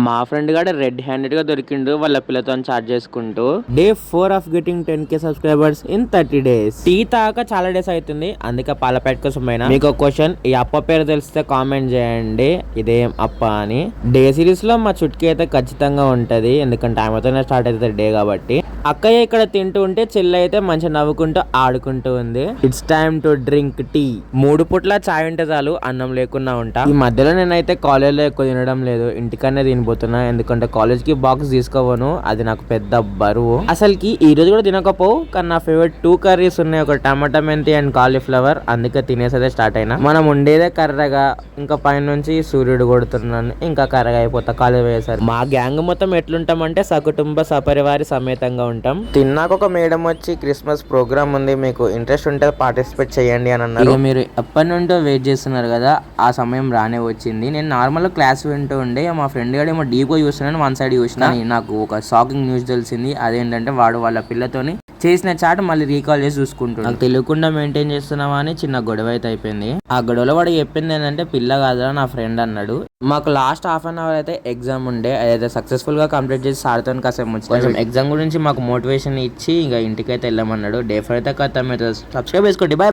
మా ఫ్రెండ్ గాడు red handed గా దొరికిండు వాళ్ళ పిల్లతో చాట్ చేసుకుంటూ. Day 4 of getting 10K subscribers in 30 days. టీ తాక చాలా డేస్ అవుతుంది, అందుకే పాల ప్యాకెట్ కోసం పోయినా. మీకు క్వశ్చన్, ఈ అప్ప పేరు తెలిస్తే కామెంట్ చేయండి ఇదేం అప్ప అని. డే సిరీస్ లో మా చుట్కీ అయితే ఖచ్చితంగా ఉంటది, ఎందుకంటే ఆమెతోనే స్టార్ట్ అవుతుంది డే కాబట్టి. అక్కయ్య ఇక్కడ తింటూ ఉంటే చెల్లి అయితే మంచిగా నవ్వుకుంటూ ఆడుకుంటూ ఉంది. It's time to drink tea. 3 పూట్ల చాయ్ ఉంటే చాలు, అన్నం లేకున్నా ఉంటా. ఈ మధ్యలో నేనైతే కాలేజ్ లో ఎక్కువ తినడం లేదు, ఇంటికనే తినిపోతున్నా. ఎందుకంటే కాలేజ్ కి బాక్స్ తీసుకోవను, అది నాకు పెద్ద బరువు. అసలుకి ఈ రోజు కూడా తినకపోవు, కానీ నా ఫేవరెట్ 2 కర్రీస్ ఉన్నాయి, ఒక టమాటా మెంతి అండ్ కాలీఫ్లవర్. అందుకే తినేసేదే స్టార్ట్ అయినా. మనం ఉండేదే కర్రగా, ఇంకా పైన నుంచి సూర్యుడు కొడుతున్నాను, ఇంకా కర్రగా అయిపోతా కాలేజ్ పోయేసరి. మా గ్యాంగ్ మొత్తం ఎట్లుంటామంటే సకుటుంబ సపరివారి సమేతంగా ఉంటాం. తిన్నాక ఒక మేడం వచ్చి క్రిస్మస్ ప్రోగ్రామ్ ఉంది, మీకు ఇంట్రెస్ట్ ఉంటే పార్టిసిపేట్ చేయండి అని అన్నారు. మీరు ఎప్పటి నుండో వెయిట్ చేస్తున్నారు కదా, ఆ సమయం రానే వచ్చింది. నేను నార్మల్ క్లాస్ వింటూ ఉండే, మా ఫ్రెండ్ గారు ఏమో డీప్ గా చూస్తున్నాను, 1 సైడ్ చూసిన. నాకు ఒక షాకింగ్ న్యూస్ తెలిసింది. అదేంటంటే వాడు వాళ్ళ పిల్లతోని చేసిన చాట్ మళ్ళీ రీకాల్ చేసి చూసుకుంటాడు. నాకు తెలియకుండా మెయింటైన్ చేస్తున్నావా అని చిన్న గొడవ అయితే అయిపోయింది. ఆ గొడవలో వాడు చెప్పింది ఏంటంటే పిల్ల కాదురా నా ఫ్రెండ్ అన్నాడు. మాకు లాస్ట్ హాఫ్ అన్ అవర్ అయితే ఎగ్జామ్ ఉండే, అదైతే సక్సెస్ఫుల్ గా కంప్లీట్ చేసి సార్తో కాసేపు కొంచెం ఎగ్జామ్ గురించి మాకు మోటివేషన్ ఇచ్చి ఇంకా ఇంటికి అయితే వెళ్ళమన్నాడు. డే 4 అయితే ఖతం. సబ్స్క్రైబ్ చేసుకోండి. బాయ్.